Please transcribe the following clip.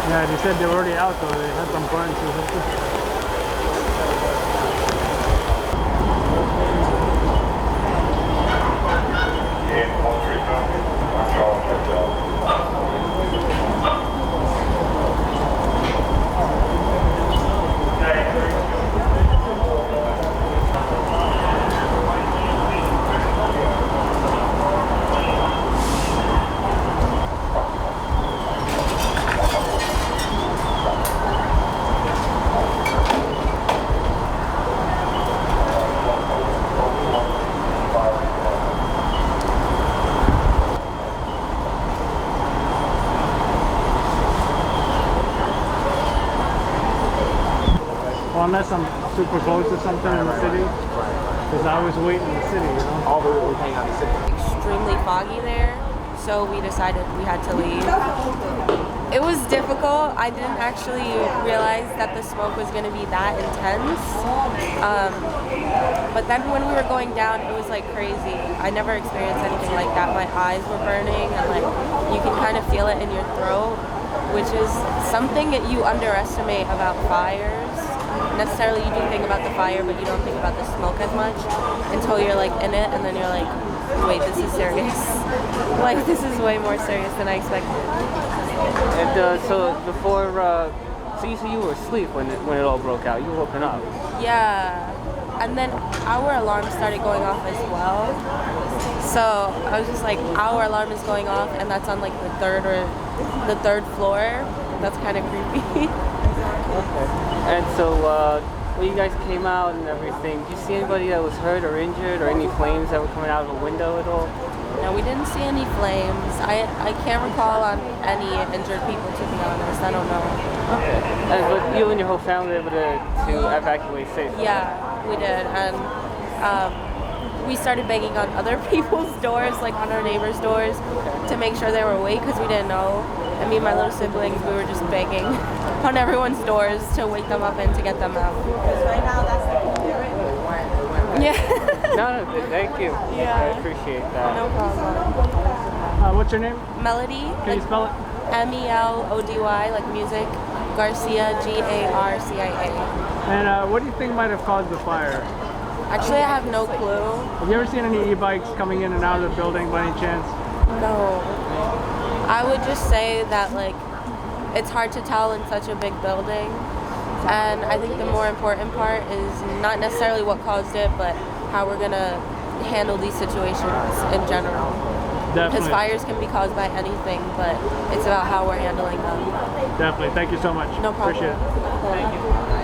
Yeah, they said they were already out though. They had some burns or something. Well, unless I'm super close to something in the city, because I always wait in the city, you know? All the way hang out in the city. Extremely foggy there, so we decided we had to leave. It was difficult. I didn't actually realize that the smoke was going to be that intense. But then when we were going down, it was like crazy. I never experienced anything like that. My eyes were burning, and like you can kind of feel it in your throat, which is something that you underestimate about fires. Necessarily you do think about the fire, but you don't think about the smoke as much until you're like in it, and then you're like, wait, this is serious. Like, this is way more serious than I expected. And so before, so you were asleep when it all broke out. You were woken up. Yeah, and then our alarm started going off as well. So I was just like, our alarm is going off, and that's on like the third floor. That's kind of creepy. Okay. And so when you guys came out and everything, did you see anybody that was hurt or injured, or any flames that were coming out of a window at all? No, we didn't see any flames. I can't recall on any injured people, to be honest. I don't know. And but you and your whole family were able to evacuate safely? Yeah, we did. And we started banging on other people's doors, like on our neighbors' doors, to make sure they were awake, because we didn't know. And me and my little siblings, we were just banging on everyone's doors to wake them up and to get them out. Because right now, that's the yeah. No, thank you. Yeah. I appreciate that. No problem. What's your name? Melody. Can you spell it? Melody, like music. Garcia, Garcia. And what do you think might have caused the fire? Actually, I have no clue. Have you ever seen any e-bikes coming in and out of the building by any chance? No. I would just say that, like, it's hard to tell in such a big building. And I think the more important part is not necessarily what caused it, but how we're going to handle these situations in general. Definitely. Because fires can be caused by anything, but it's about how we're handling them. Definitely. Thank you so much. No problem. Appreciate it. Thank you.